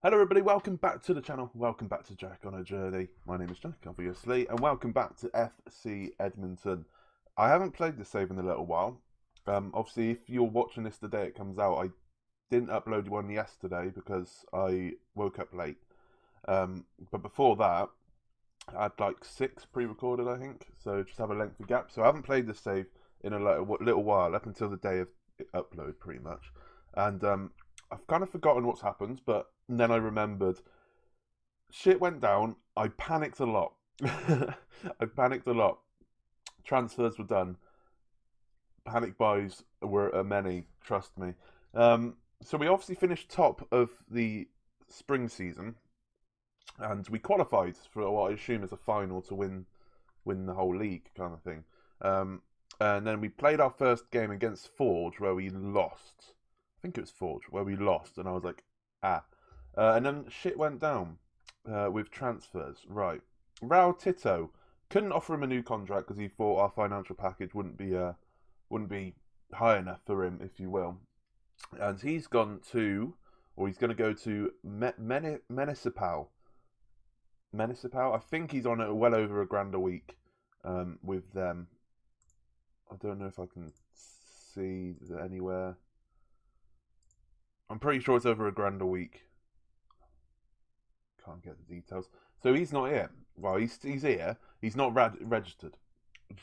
Hello everybody, welcome back to the channel, welcome back to Jack on a Journey. My name is Jack, obviously, and welcome back to FC Edmonton. I haven't played this save in a little while. Obviously, if you're watching this the day it comes out, I didn't upload one yesterday because I woke up late. But before that, I had like 6 pre-recorded, I think, so just have a lengthy gap. So I haven't played this save in a little while, up until the day of upload, pretty much. And I've kind of forgotten what's happened, but then I remembered. Shit went down. I panicked a lot. I panicked a lot. Transfers were done. Panic buys were many, trust me. So we obviously finished top of the spring season, and we qualified for what I assume is a final to win the whole league, kind of thing. And then we played our first game against Forge, where we lost. I think it was Forge, where we lost, and I was like, ah. And then shit went down with transfers. Right. Raul Tito couldn't offer him a new contract because he thought our financial package wouldn't be high enough for him, if you will. And he's gone to, or he's going to go to Municipal. Municipal. I think he's on it well over £1,000 a week with them. I don't know if I can see anywhere. I'm pretty sure it's over £1,000 a week. Can't get the details. So he's not here. Well, he's here. He's not registered.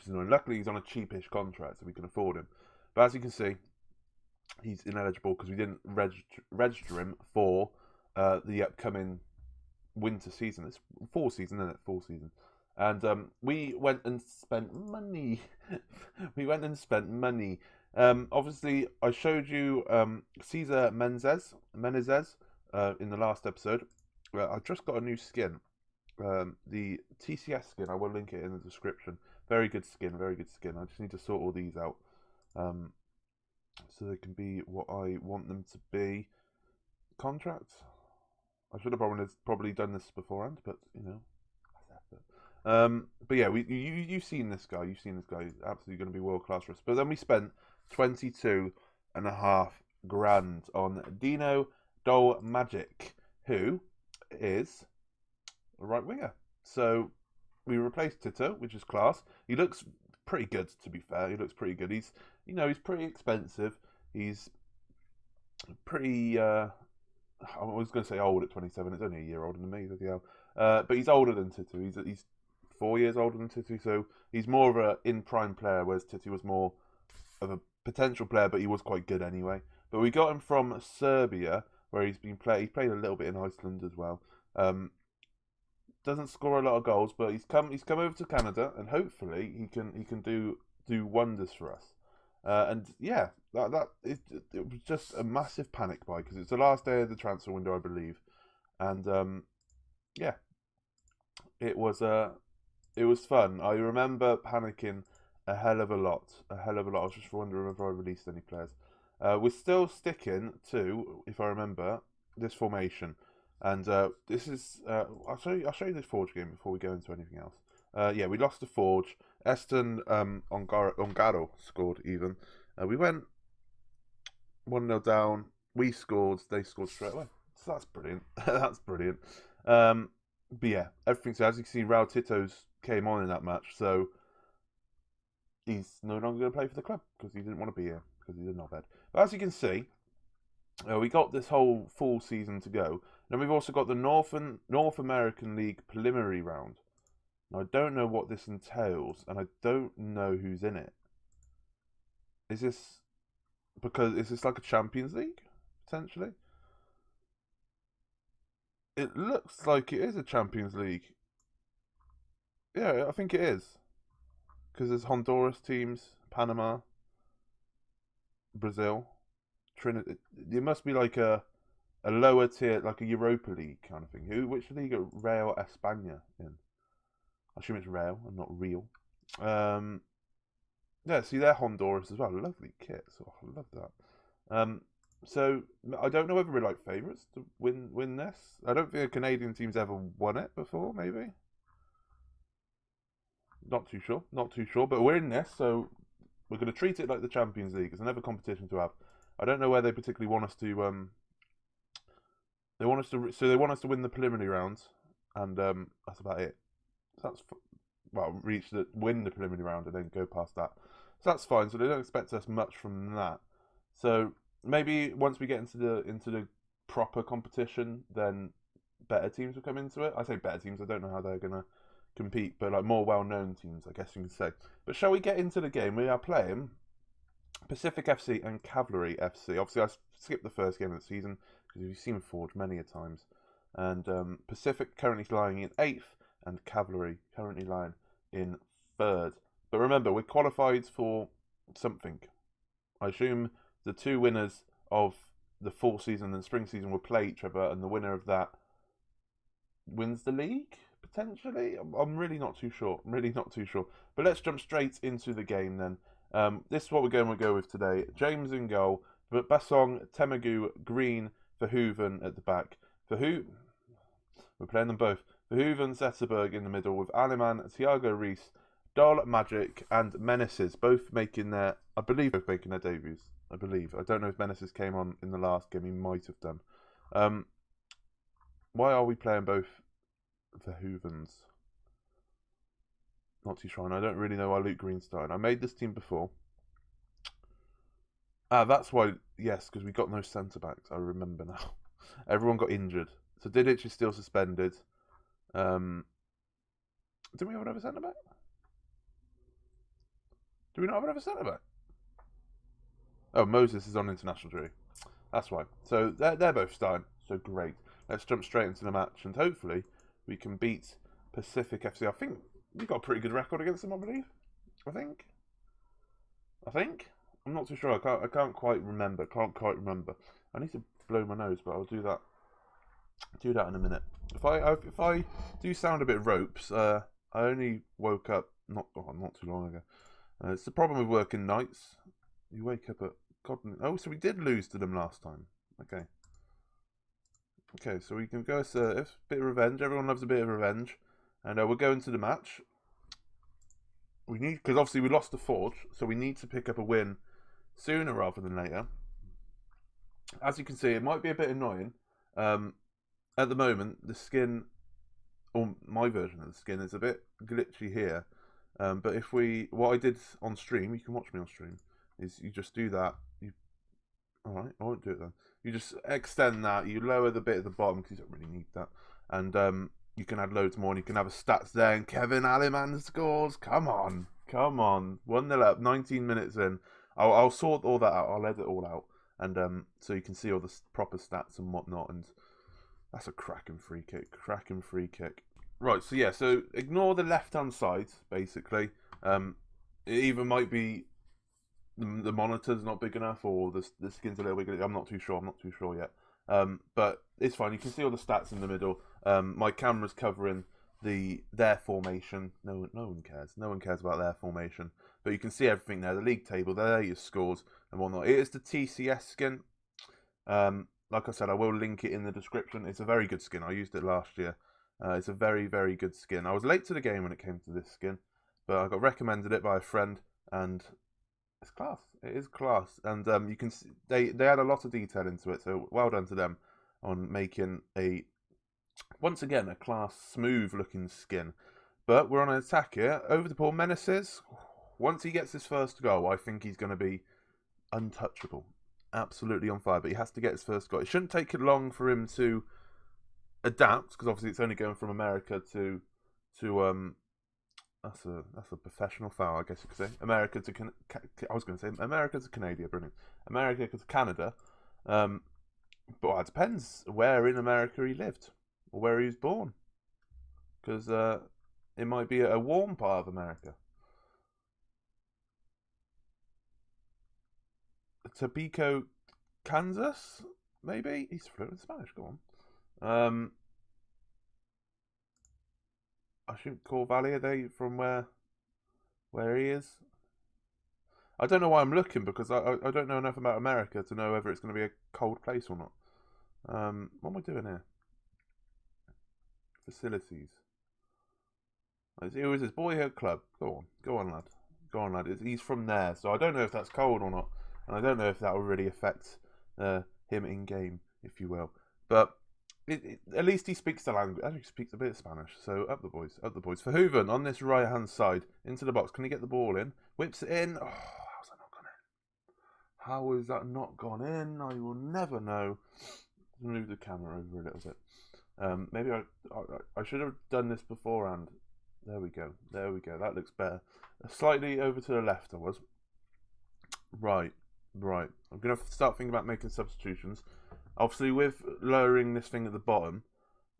Luckily, he's on a cheapish contract, so we can afford him. But as you can see, he's ineligible because we didn't register him for the upcoming winter season. It's fall season, isn't it? Fall season. And we went and spent money. We went and spent money. Obviously, I showed you Cesar Menezes in the last episode. I just got a new skin, the TCS skin. I will link it in the description. Very good skin, very good skin. I just need to sort all these out so they can be what I want them to be. Contracts. I should have probably done this beforehand, but you know. But yeah, you've seen this guy. You've seen this guy. He's absolutely going to be world class for us. But then we spent 22.5 grand on Dino Dol Magic, who is a right winger. So we replaced Tito, which is class. He looks pretty good, to be fair. He looks pretty good. He's pretty expensive. He's pretty. I was going to say old at 27. It's only a year older than me. But he's older than Tito. He's 4 years older than Titi, so he's more of a in prime player, whereas Titi was more of a potential player, but he was quite good anyway. But we got him from Serbia, where he's played a little bit in Iceland as well. Doesn't score a lot of goals, but he's come over to Canada, and hopefully he can do wonders for us. And yeah, it was just a massive panic buy because it's the last day of the transfer window, I believe, and yeah, it was fun. I remember panicking a hell of a lot. I was just wondering if I released any players. We're still sticking to, if I remember, this formation. And this is... I'll show you this Forge game before we go into anything else. Yeah, we lost to Forge. Eston Ongaro scored even. We went 1-0 down. We scored. They scored straight away. So that's brilliant. That's brilliant. But yeah, everything. So as you can see, Raul Tito's came on in that match, so he's no longer going to play for the club because he didn't want to be here because he did not bad. But as you can see, we got this whole full season to go. Then we've also got the North American League preliminary round. Now, I don't know what this entails, and I don't know who's in it. Is this like a Champions League potentially? It looks like it is a Champions League. Yeah, I think it is. Because there's Honduras teams, Panama, Brazil, Trinidad. It must be like a lower tier, like a Europa League kind of thing. Which league are Real España in? I assume it's Real and not Real. Yeah, see, they're Honduras as well. Lovely kit. So I love that. So I don't know whether we're like favourites to win this. I don't think a Canadian team's ever won it before. Maybe. Not too sure. But we're in this, so we're going to treat it like the Champions League. It's another competition to have. I don't know where they particularly want us to They want us to, so they want us to win the preliminary rounds, and that's about it. So that's well, win the preliminary round and then go past that. So that's fine. So they don't expect us much from that. So maybe once we get into the proper competition, then better teams will come into it. I say better teams. I don't know how they're gonna compete, but like more well-known teams, I guess you can say. But shall we get into the game? We are playing Pacific FC and Cavalry FC. Obviously, I skipped the first game of the season because you've seen Forge many a times. And Pacific currently lying in 8th, and Cavalry currently lying in 3rd. But remember, we're qualified for something. I assume the two winners of the fall season and spring season will play each other, and the winner of that wins the league, potentially. I'm really not too sure. But let's jump straight into the game then. This is what we're going to go with today. James in goal, but Basong, Temagu, Green, Verhoeven at the back. We're playing them both. Verhoeven, Zetterberg in the middle with Aleman, Thiago Reis, Dol, Magic, and Menaces, both making their debuts. I believe. I don't know if Menaces came on in the last game. He might have done. Why are we playing both Verhoevens? Not too sure. And I don't really know why Luke Green's starting. I made this team before. That's why. Yes, because we got no centre backs. I remember now. Everyone got injured. So Didic is still suspended. Do we have another centre back? Do we not have another centre back? Oh, Moses is on international duty. That's why. So they're both starting. So great. Let's jump straight into the match, and hopefully we can beat Pacific FC. I think we got a pretty good record against them, I believe. I think. I'm not too sure. I can't quite remember. I need to blow my nose, but I'll do that. Do that in a minute. If I do sound a bit ropes, I only woke up not too long ago. It's the problem with working nights. You wake up at God. Oh, so we did lose to them last time. Okay, so we can go assertive. Bit of revenge. Everyone loves a bit of revenge. And we'll go into the match. We need, because obviously we lost to Forge, so we need to pick up a win sooner rather than later. As you can see, it might be a bit annoying. At the moment, the skin, or my version of the skin, is a bit glitchy here. But what I did on stream, you can watch me on stream, is you just do that. Alright, I won't do it then. You just extend that, you lower the bit at the bottom because you don't really need that. And you can add loads more and you can have a stats there. And Kevin Aleman scores. Come on. 1-0 up, 19 minutes in. I'll sort all that out. I'll edit it all out. And so you can see all the proper stats and whatnot. And that's a cracking free kick. Right, so yeah, so ignore the left-hand side, basically. It either might be the monitor's not big enough or the skin's a little bigger. I'm not too sure yet. But it's fine. You can see all the stats in the middle. My camera's covering their formation. No one cares. No one cares about their formation. But you can see everything there. The league table, the latest scores and whatnot. It is the TCS skin. Like I said, I will link it in the description. It's a very good skin. I used it last year. It's a very, very good skin. I was late to the game when it came to this skin, but I got recommended it by a friend, and it's class. It is class, and you can see they had a lot of detail into it. So well done to them on making once again a class, smooth-looking skin. But we're on an attack here. Over the ball, Menaces. Once he gets his first goal, I think he's going to be untouchable, absolutely on fire. But he has to get his first goal. It shouldn't take long for him to adapt, because obviously it's only going from America to that's a professional foul, I guess you could say. America to Canada, brilliant. America to Canada, but it depends where in America he lived or where he was born, because it might be a warm part of America. Topeka, Kansas, maybe. He's fluent in Spanish. Go on. I shouldn't call Valley. Are they from where he is? I don't know why I'm looking, because I don't know enough about America to know whether it's going to be a cold place or not. What am I doing here? Facilities. It was his boyhood club. Go on, lad. He's from there, so I don't know if that's cold or not, and I don't know if that will really affect him in game, if you will. But At least he speaks the language. He speaks a bit of Spanish. So up the boys, up the boys. Verhoeven on this right hand side into the box. Can he get the ball in? Whips it in. Oh, how's that not gone in? How is that not gone in? I will never know. Move the camera over a little bit. Maybe I should have done this beforehand. There we go. There we go. That looks better. Slightly over to the left I was. Right. I'm going to start thinking about making substitutions. Obviously, with lowering this thing at the bottom,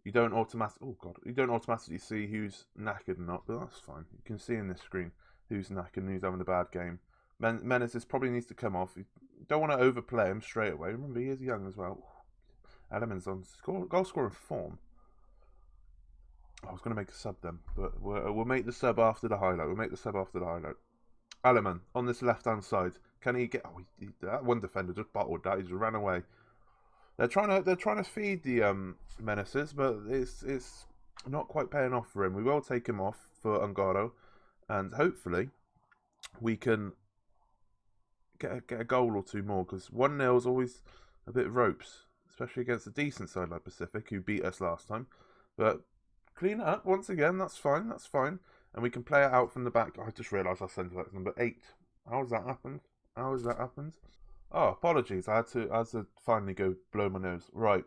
you don't automatically see who's knackered or not, but that's fine. You can see in this screen who's knackered and who's having a bad game. Meneses probably needs to come off. You don't want to overplay him straight away. Remember, he is young as well. Elements on goal scoring form. I was going to make a sub then, but we'll make the sub after the highlight. Aleman on this left-hand side. Can he get? Oh, that one defender just bottled that. He's ran away. They're trying to feed the Meneses, but it's not quite paying off for him. We will take him off for Ungaro, and hopefully we can get a goal or two more, because 1-0 is always a bit ropes, especially against a decent side like Pacific, who beat us last time. But clean it up once again. That's fine. And we can play it out from the back. I just realised our centre back's number 8. How has that happened? Oh, apologies. I had to finally go blow my nose. Right,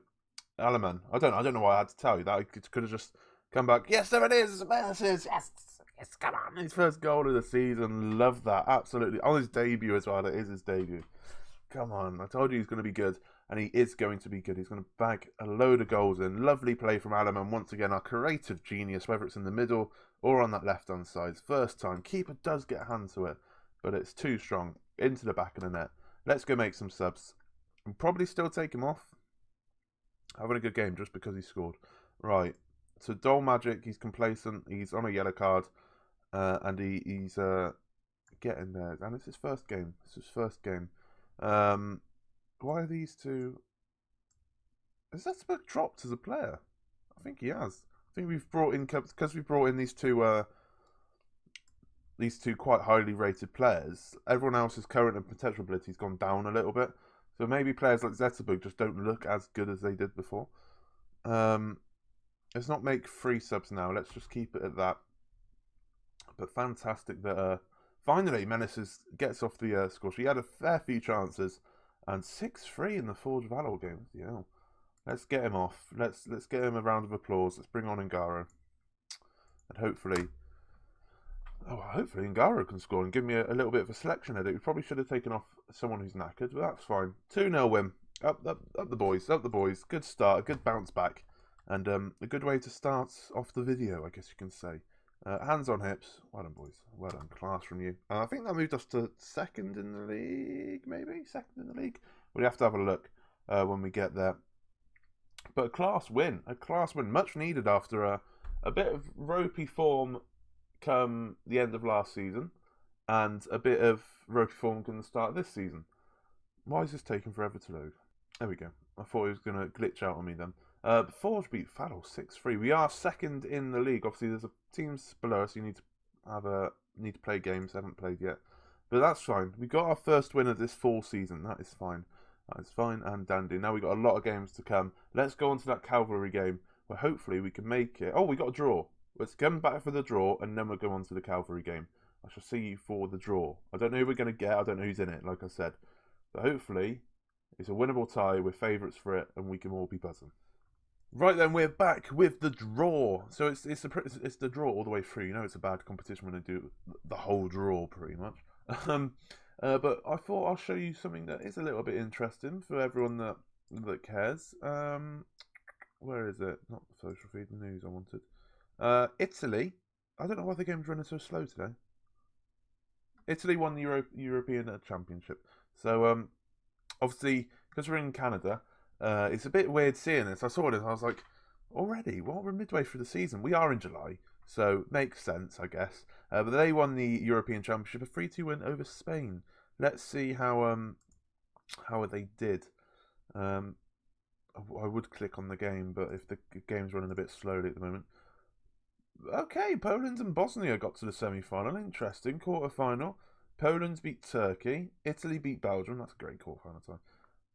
Alaman. I don't know why I had to tell you that. I could have just come back. Yes, there it is. Yes, come on. His first goal of the season. Love that. Absolutely. On his debut as well. It is his debut. Come on. I told you he's going to be good. And he is going to be good. He's going to bag a load of goals in. Lovely play from Alaman. Once again, our creative genius, whether it's in the middle or on that left-hand side. First time. Keeper does get a hand to it, but it's too strong. Into the back of the net. Let's go make some subs. And probably still take him off. Having a good game just because he scored. Right. So Dole Magic, he's complacent. He's on a yellow card. And he's getting there. And it's his first game. Why are these two? Has Zetzberg dropped as a player? I think he has. I think we've brought in, because we've brought in these two quite highly rated players. Everyone else's current and potential ability has gone down a little bit. So maybe players like Zetzberg just don't look as good as they did before. Let's not make 3 subs now. Let's just keep it at that. But fantastic that finally Meneses gets off the score. She had a fair few chances. And 6-3 in the Forge Valor game. Yeah. Let's get him off. Let's get him a round of applause. Let's bring on Ungaro. And hopefully Ungaro can score and give me a little bit of a selection headache. We probably should have taken off someone who's knackered, but that's fine. 2-0 win. Up the boys. Good start, a good bounce back. And a good way to start off the video, I guess you can say. Hands on hips. Well done, boys. Well done. Class from you. I think that moved us to 2nd in the league, maybe? 2nd in the league? We'll have to have a look when we get there. But a class win. Much needed after a bit of ropey form come the end of last season. And a bit of ropey form come the start of this season. Why is this taking forever to load? There we go. I thought it was going to glitch out on me then. Forge beat Fallow 6-3. We are 2nd in the league. Obviously, there's teams below us. You need to play games. Haven't played yet, but that's fine. We got our first win of this fall season. That is fine. And dandy. Now we got a lot of games to come. Let's go on to that Cavalry game where hopefully we can make it. Oh, we got a draw. Let's come back for the draw, and then we'll go on to the Cavalry game. I shall see you for the draw. I don't know who we're going to get. I don't know who's in it, like I said, but hopefully it's a winnable tie. We're favourites for it, and we can all be buzzing. Right then, we're back with the draw. So it's the draw all the way through. You know, it's a bad competition when they do the whole draw, pretty much. But I thought I'll show you something that is a little bit interesting for everyone that cares. Where is it? Not the social feed, the news I wanted. Italy. I don't know why the game's running so slow today. Italy won the European Championship. So obviously, because we're in Canada. It's a bit weird seeing this. I saw this and I was like, already? Well, we're midway through the season. We are in July, so makes sense, I guess. But they won the European Championship, a 3-2 win over Spain. Let's see how they did. I would click on the game, but if the game's running a bit slowly at the moment. Okay, Poland and Bosnia got to the semi-final. Interesting. Quarter-final. Poland beat Turkey. Italy beat Belgium. That's a great quarter-final time.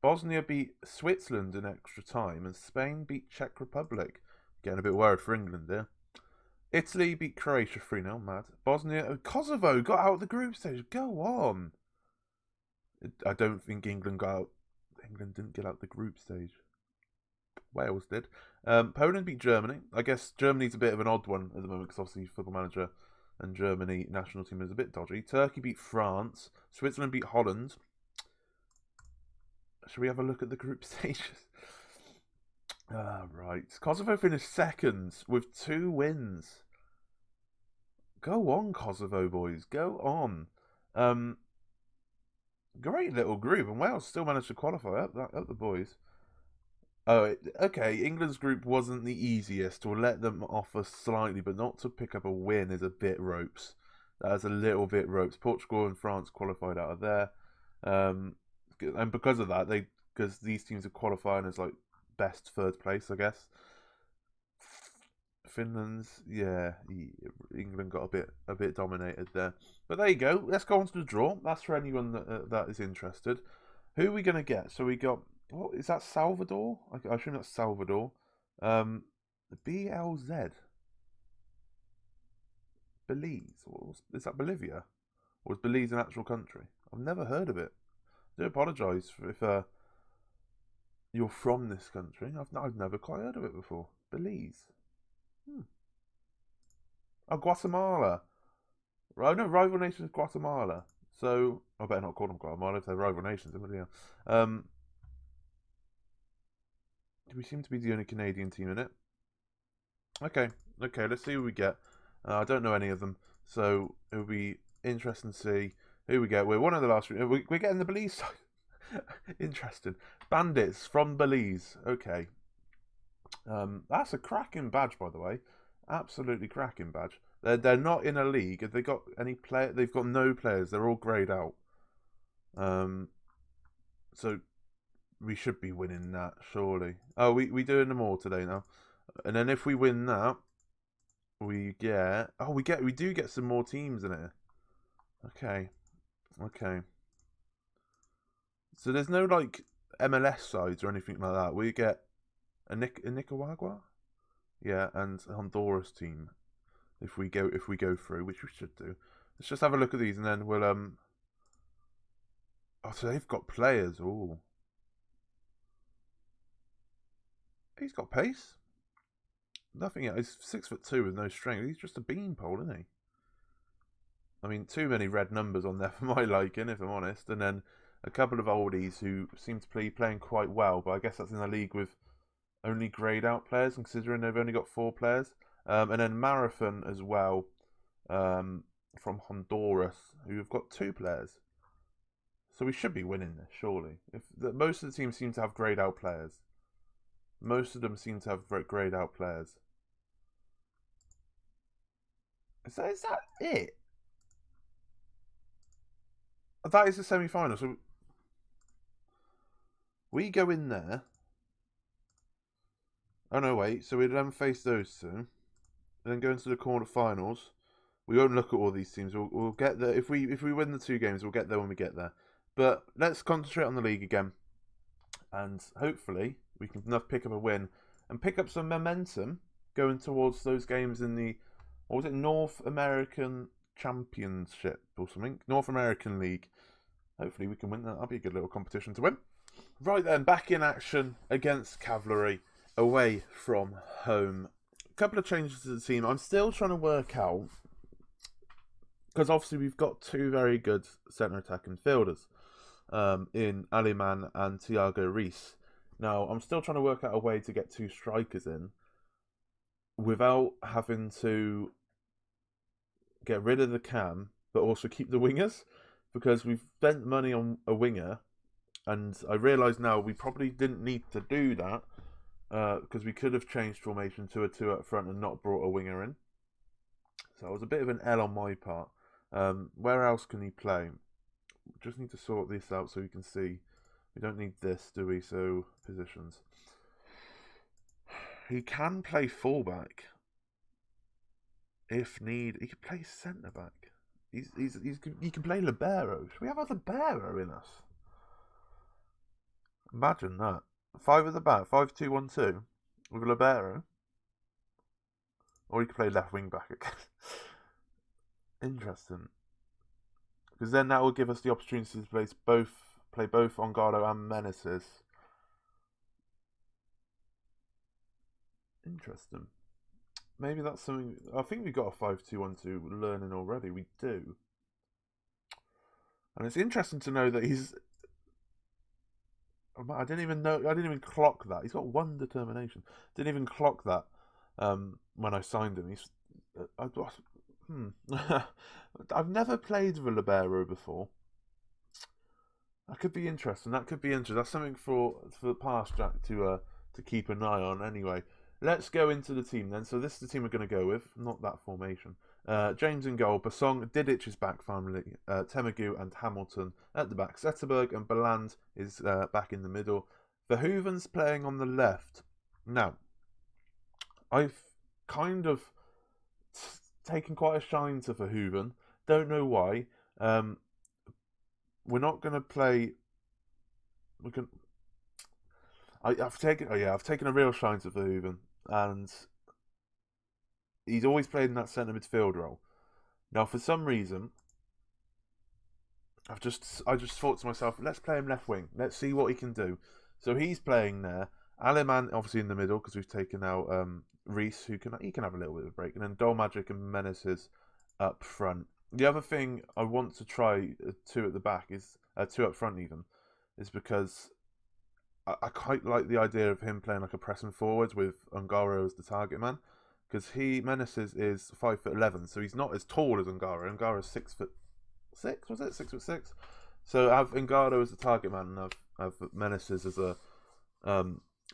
Bosnia beat Switzerland in extra time, and Spain beat Czech Republic. Getting a bit worried for England there. Italy beat Croatia 3-0, mad. Bosnia, Kosovo got out of the group stage. Go on. I don't think England got out. England didn't get out the group stage. Wales did. Poland beat Germany. I guess Germany's a bit of an odd one at the moment because obviously Football Manager and Germany national team is a bit dodgy. Turkey beat France. Switzerland beat Holland. Should we have a look at the group stages? Right. Kosovo finished second with 2 wins. Go on, Kosovo boys. Go on. Great little group, and Wales still managed to qualify up the boys. Oh, okay. England's group wasn't the easiest. We'll let them off us slightly, but not to pick up a win is a bit ropes. That is a little bit ropes. Portugal and France qualified out of there, and because of that, because these teams are qualifying as like best third place, I guess. Finland's, yeah, England got a bit dominated there. But there you go. Let's go on to the draw. That's for anyone that is interested. Who are we going to get? So we got, what is that, Salvador? I assume that's Salvador. BLZ. Belize. Is that Bolivia? Or is Belize an actual country? I've never heard of it. I do apologise if you're from this country. I've never quite heard of it before. Belize. Oh, Guatemala. Right, no, rival nation is Guatemala. So I better not call them Guatemala if they're rival nations. We seem to be the only Canadian team in it. Okay, let's see who we get. I don't know any of them, so it'll be interesting to see who we get. We're one of the last. We're getting the Belize side. Interesting. Bandits from Belize. Okay. That's a cracking badge, by the way. Absolutely cracking badge. They're not in a league. Have they got any player? They've got no players. They're all greyed out. So we should be winning that, surely. Oh, we doing them all today now. And then if we win that, we do get some more teams in it. Okay. So there's no like MLS sides or anything like that. We get a Nicaragua, yeah, and a Honduras team. If we go through, which we should do. Let's just have a look at these, and then we'll Oh, so they've got players. Oh, he's got pace. Nothing yet. He's 6'2" with no strength. He's just a beanpole, isn't he? I mean, too many red numbers on there for my liking, if I'm honest. And then a couple of oldies who seem to be playing quite well, but I guess that's in a league with only greyed out players, considering they've only got 4 players. And then Marathon as well, from Honduras, who have got 2 players. So we should be winning this, surely. Most of the teams seem to have greyed out players. Most of them seem to have greyed out players. Is that it? That is the semi-final. So we go in there. Oh no, wait. So we then face those 2, and then go into the quarterfinals. We won't look at all these teams. We'll get there if we win the 2 games. We'll get there when we get there. But let's concentrate on the league again, and hopefully we can pick up a win and pick up some momentum going towards those games in the, what was it, North American Championship or something, North American League. Hopefully we can win that. That'll be a good little competition to win. Right then, back in action against Cavalry, away from home. A couple of changes to the team. I'm still trying to work out, because obviously we've got 2 very good centre attacking fielders in Aliman and Thiago Reis. Now, I'm still trying to work out a way to get 2 strikers in without having to get rid of the cam, but also keep the wingers, because we've spent money on a winger, and I realise now we probably didn't need to do that, because we could have changed formation to a 2 up front and not brought a winger in. So it was a bit of an L on my part. Where else can he play? Just need to sort this out so you can see. We don't need this, do we? So, positions. He can play fullback if need. He can play centre back. He can play libero. Should we have a libero in us? Imagine that. 5 at the back, 5-2-1-2 with libero. Or he could play left wing back again. Interesting. Because then that will give us the opportunity to play both Ongaro and Menaces. Interesting. Maybe that's something. I think we got a 5-2-1-2 learning already. We do. And it's interesting to know that he's. I didn't even know. I didn't even clock that. He's got 1 determination. Didn't even clock that when I signed him. I've never played with a libero before. That could be interesting. That's something for the past Jack to keep an eye on. Anyway, let's go into the team then. So this is the team we're going to go with. Not that formation. James in goal. Basong, Didic is back finally. Temegu and Hamilton at the back. Zetterberg and Beland is back in the middle. Verhoeven's playing on the left. Now, I've kind of taken quite a shine to Verhoeven. Don't know why. We're not going to play. I've taken a real shine to Verhoeven, and he's always played in that centre midfield role. Now, for some reason, I just thought to myself, let's play him left wing. Let's see what he can do. So he's playing there. Aleman obviously in the middle because we've taken out Reese, he can have a little bit of a break, and then Dolmagic and Menaces up front. The other thing I want to try 2 at the back is 2 up front even, is because I quite like the idea of him playing like a pressing forward with Ongaro as the target man, because Menaces is 5'11", so he's not as tall as Ongaro. Ongaro's 6'6", was it 6'6"? So I have Ongaro as the target man, and have Menaces as a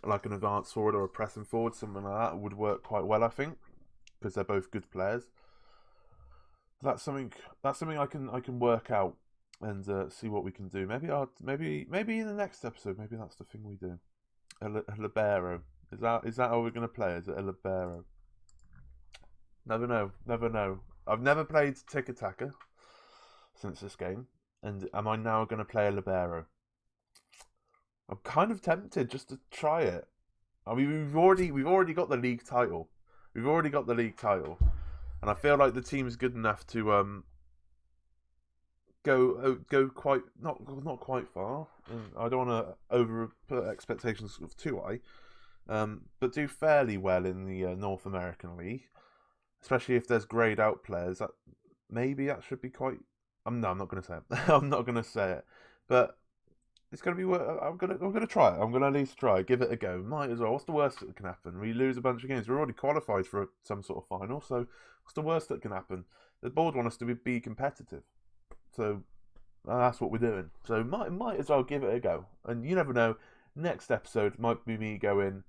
like an advanced forward or a pressing forward, something like that would work quite well, I think, because they're both good players. That's something I can work out and see what we can do. Maybe in the next episode, maybe that's the thing we do. A libero. Is that how we're going to play? Is it a libero? Never know. I've never played tiki-taka since this game, and am I now going to play a libero? I'm kind of tempted just to try it. I mean, we've already got the league title. And I feel like the team's good enough to go quite not quite far. I don't want to put expectations too high, but do fairly well in the North American League, especially if there's greyed out players. Maybe that should be quite. No, I'm not going to say it. I'm not going to say it, but it's going to be. I'm going to try it. I'm going to at least try. Give it a go. Might as well. What's the worst that can happen? We lose a bunch of games. We're already qualified for some sort of final, so what's the worst that can happen? The board want us to be competitive, so that's what we're doing. So might as well give it a go. And you never know. Next episode might be me going.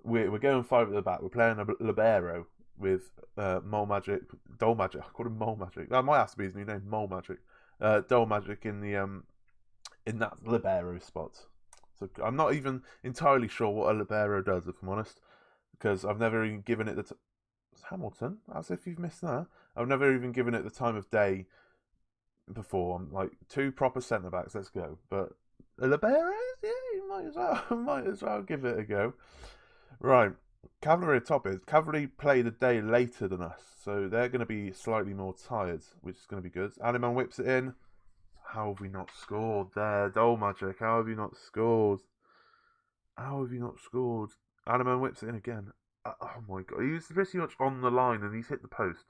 We're going 5 at the back. We're playing a libero with Mole Magic, Dole Magic. I call him Mole Magic. That might have to be his new name, Mole Magic. Dole Magic in the in that libero spot. So I'm not even entirely sure what a libero does, if I'm honest, because I've never even given it the Hamilton, as if you've missed that. I've never even given it the time of day before. I'm like 2 proper centre backs. Let's go. But a libero, yeah, you might as well give it a go. Right, Cavalry top is Cavalry played a day later than us, so they're going to be slightly more tired, which is going to be good. Aliman whips it in. How have we not scored there? Dole Magic, how have you not scored? Aliman whips it in again. Oh my god, he was pretty much on the line and he's hit the post.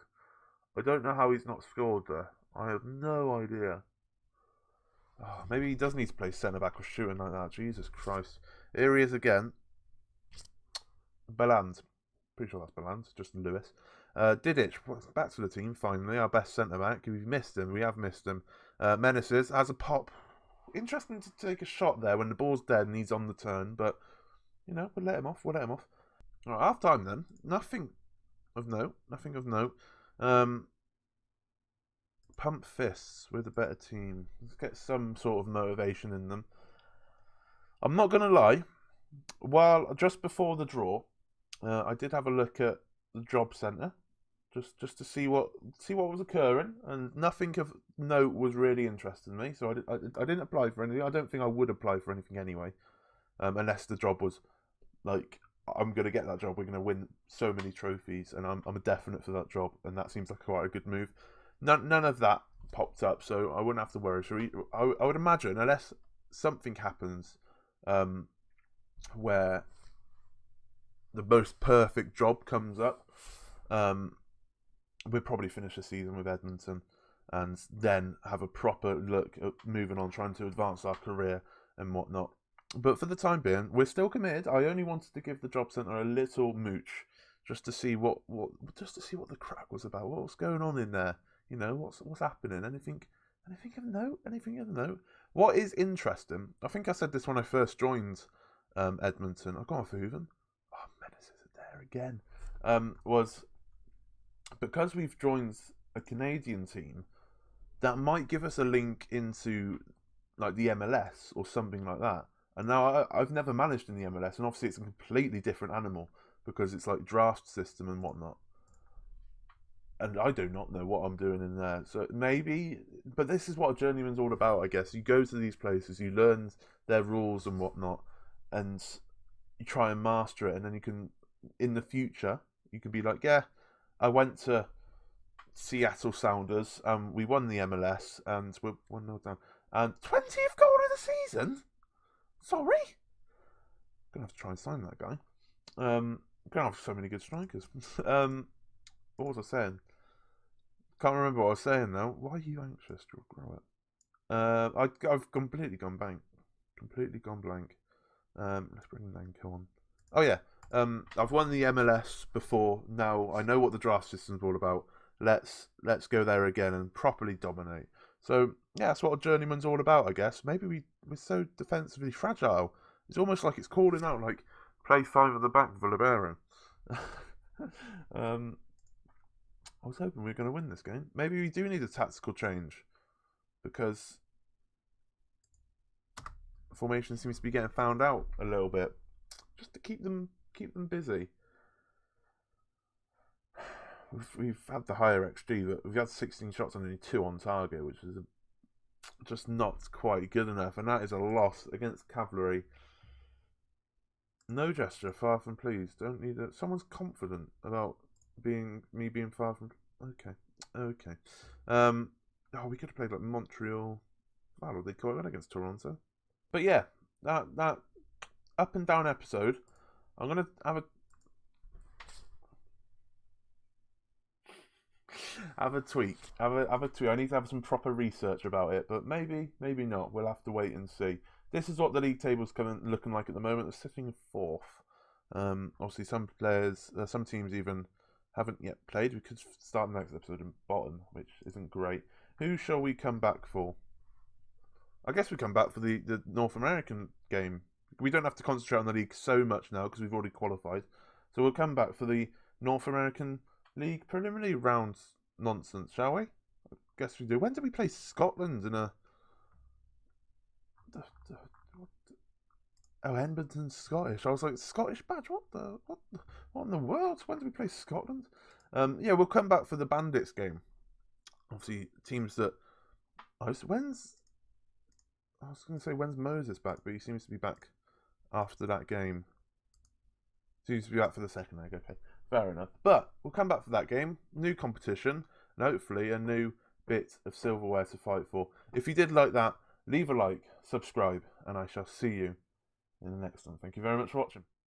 I don't know how he's not scored there. I have no idea. Oh, maybe he does need to play centre back or shooting like that. Jesus Christ. Here he is again. Beland. Pretty sure that's Beland, just Lewis. Didic, back to the team finally. Our best centre back. We have missed him. Menaces has a pop. Interesting to take a shot there when the ball's dead and he's on the turn, but you know, we'll let him off. Right, half time then. Nothing of note. Pump fists. We're the better team. Let's get some sort of motivation in them. I'm not gonna lie. Well, just before the draw, I did have a look at the job centre just to see what was occurring, and nothing of note was really interesting me. So I didn't apply for anything. I don't think I would apply for anything anyway, unless the job was like, I'm going to get that job, we're going to win so many trophies, and I'm a definite for that job, and that seems like quite a good move. None of that popped up, so I wouldn't have to worry. So I would imagine, unless something happens where the most perfect job comes up, we'll probably finish the season with Edmonton, and then have a proper look at moving on, trying to advance our career and whatnot. But for the time being, we're still committed. I only wanted to give the job centre a little mooch, just to see what the crack was about. What was going on in there? You know, what's happening? Anything of note? Anything of note? What is interesting? I think I said this when I first joined Edmonton. I've gone for Hooven. Oh, menaces are there again. Was because we've joined a Canadian team, that might give us a link into like the MLS or something like that. And now I've never managed in the MLS, and obviously it's a completely different animal because it's like draft system and whatnot. And I do not know what I'm doing in there. So maybe, but this is what a journeyman's all about, I guess. You go to these places, you learn their rules and whatnot, and you try and master it, and then you can, in the future, you can be like, yeah, I went to Seattle Sounders, we won the MLS, and we're 1-0 down. And 20th goal of the season? Sorry? I'm going to have to try and sign that guy. I'm going to have so many good strikers. What was I saying? Can't remember what I was saying now. Why are you anxious? You'll grow it. I've completely gone blank. Let's bring Lanko on. Oh yeah. I've won the MLS before. Now I know what the draft system's all about. Let's go there again and properly dominate. So yeah, that's what a journeyman's all about, I guess. Maybe we're so defensively fragile. It's almost like it's calling out, like, play 5 at the back, Villabero. I was hoping we were going to win this game. Maybe we do need a tactical change, because formation seems to be getting found out a little bit, just to keep them busy. We've had the higher XG, but we've had 16 shots and only 2 on target, which is just not quite good enough, and that is a loss against Cavalry. No gesture, far from pleased. Don't need it. Someone's confident about me being far from. Okay. Oh, we could have played like Montreal. Wow, they quite well against Toronto. But yeah, that up and down episode. I'm gonna have a tweak. Have a tweak. I need to have some proper research about it, but maybe not. We'll have to wait and see. This is what the league table's looking like at the moment. They're sitting 4th. Obviously, some teams even haven't yet played. We could start the next episode in bottom, which isn't great. Who shall we come back for? I guess we come back for the North American game. We don't have to concentrate on the league so much now because we've already qualified. So we'll come back for the North American League preliminary round nonsense, shall we? I guess we do. When did we play Scotland in a... Oh, Edmonton's Scottish. I was like, Scottish badge? What in the world? When did we play Scotland? Yeah, we'll come back for the Bandits game. Obviously, teams that... I was going to say, when's Moses back? But he seems to be back after that game. Seems to be back for the second leg. Okay, fair enough. But we'll come back for that game. New competition. And hopefully a new bit of silverware to fight for. If you did like that, leave a like, subscribe, and I shall see you in the next one. Thank you very much for watching.